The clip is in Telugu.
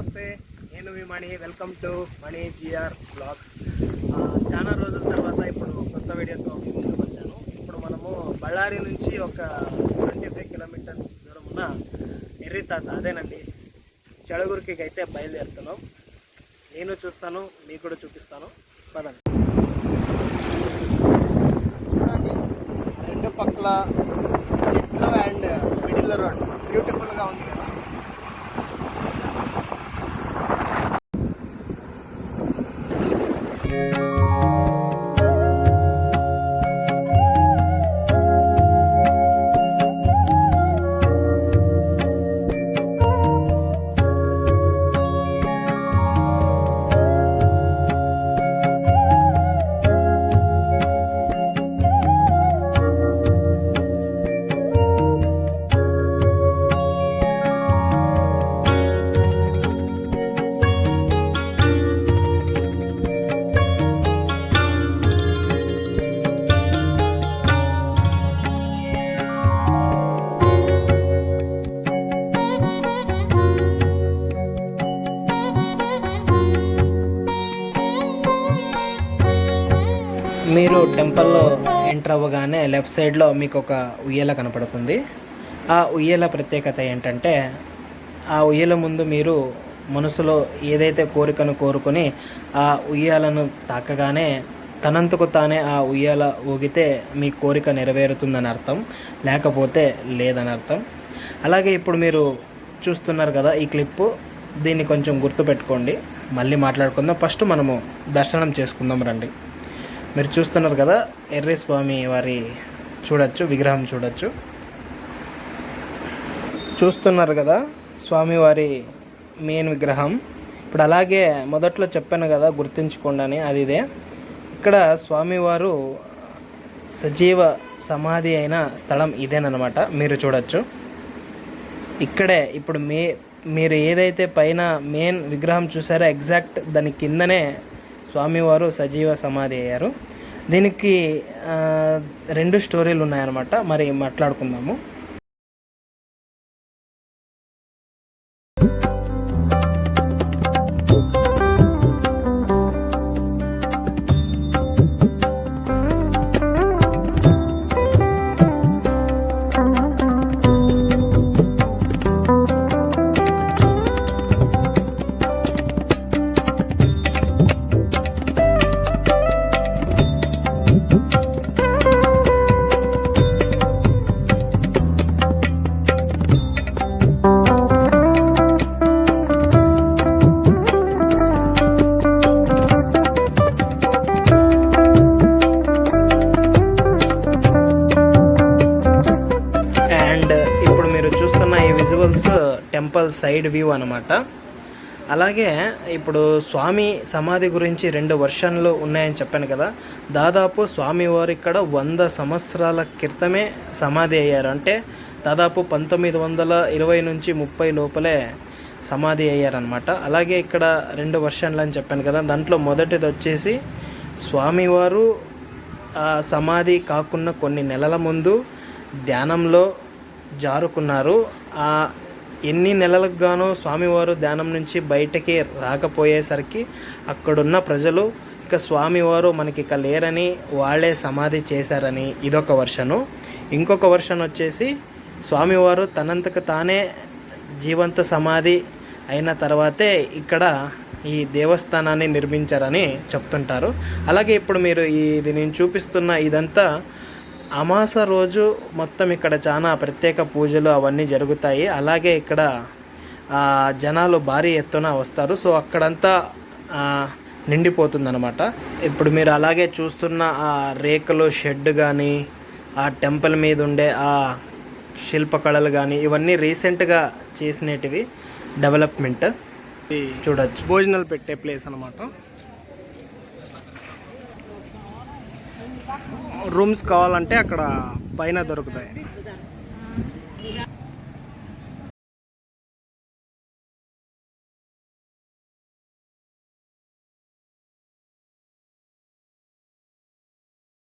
నమస్తే, నేను మీ Mani. Welcome to Mani GR blogs. చాలా రోజుల తర్వాత ఇప్పుడు కొత్త వీడియోతో ముందుకు వచ్చాను. ఇప్పుడు మనము బళ్ళారి నుంచి ఒక 25 కిలోమీటర్స్ దూరం ఉన్న ఎర్రితాత, అదేనండి చెడగురికి అయితే బయలుదేరుతున్నాం. నేను చూస్తాను, మీకు కూడా చూపిస్తాను. పదండి. చూడండి, రెండు పక్కల చెట్లు అండ్ మిడిల్ రోడ్ బ్యూటిఫుల్గా ఉంది కదా. మీరు టెంపుల్లో ఎంటర్ అవ్వగానే లెఫ్ట్ సైడ్లో మీకు ఒక ఉయ్యాల కనపడుతుంది. ఆ ఉయ్యాల ప్రత్యేకత ఏంటంటే, ఆ ఉయ్యాల ముందు మీరు మనసులో ఏదైతే కోరికను కోరుకొని ఆ ఉయ్యాలను తాకగానే తనంతకు తానే ఆ ఉయ్యాల ఊగితే మీ కోరిక నెరవేరుతుందని అర్థం, లేకపోతే లేదని అర్థం. అలాగే ఇప్పుడు మీరు చూస్తున్నారు కదా ఈ క్లిప్పు, దీన్ని కొంచెం గుర్తుపెట్టుకోండి. మళ్ళీ మాట్లాడుకుందాం. ఫస్ట్ మనము దర్శనం చేసుకుందాం రండి. మీరు చూస్తున్నారు కదా, ఎర్రి స్వామి వారి విగ్రహం చూస్తున్నారు కదా, స్వామివారి మెయిన్ విగ్రహం. ఇప్పుడు అలాగే మొదట్లో చెప్పాను కదా, గుర్తుంచుకోండి అని, అది ఇదే. ఇక్కడ స్వామివారు సజీవ సమాధి అయిన స్థలం ఇదేనమాట. మీరు చూడొచ్చు ఇక్కడే. ఇప్పుడు మీరు ఏదైతే పైన మెయిన్ విగ్రహం చూసారో ఎగ్జాక్ట్ దాని కిందనే స్వామివారు సజీవ సమాధి అయ్యారు. దీనికి 2 స్టోరీలు ఉన్నాయన్నమాట. మరి మాట్లాడుకుందాము. టెంపుల్ సైడ్ వ్యూ అనమాట. అలాగే ఇప్పుడు స్వామి సమాధి గురించి 2 వర్షన్లు ఉన్నాయని చెప్పాను కదా. దాదాపు స్వామివారు ఇక్కడ 100 సంవత్సరాల క్రితమే సమాధి అయ్యారు. అంటే దాదాపు 1920 నుంచి 30 లోపలే సమాధి అయ్యారనమాట. అలాగే ఇక్కడ 2 వర్షన్లు అని చెప్పాను కదా. దాంట్లో మొదటిది వచ్చేసి స్వామివారు సమాధి కాకుండా కొన్ని నెలల ముందు ధ్యానంలో జారుకున్నారు. ఎన్ని నెలలకు గానో స్వామివారు ధ్యానం నుంచి బయటకి రాకపోయేసరికి అక్కడున్న ప్రజలు ఇక స్వామివారు మనకి ఇక లేరని వాళ్ళే సమాధి చేశారని ఇదొక వర్షను. ఇంకొక వర్షన్ వచ్చేసి స్వామివారు తనంతకు తానే జీవంత సమాధి అయిన తర్వాతే ఇక్కడ ఈ దేవస్థానాన్ని నిర్మించారని చెప్తుంటారు. అలాగే ఇప్పుడు మీరు ఇది నేను చూపిస్తున్న ఇదంతా అమాస రోజు మొత్తం ఇక్కడ చాలా ప్రత్యేక పూజలు అవన్నీ జరుగుతాయి. అలాగే ఇక్కడ జనాలు భారీ ఎత్తున వస్తారు. సో అక్కడంతా నిండిపోతుందన్నమాట. ఇప్పుడు మీరు అలాగే చూస్తున్న ఆ రేకులు షెడ్ కానీ, ఆ టెంపుల్ మీద ఉండే ఆ శిల్పకళలు కానీ, ఇవన్నీ రీసెంట్గా చేసినటివి డెవలప్మెంట్. చూడొచ్చు, భోజనాలు పెట్టే ప్లేస్ అన్నమాట. రూమ్స్ కావాలంటే అక్కడ పైన దొరుకుతాయి.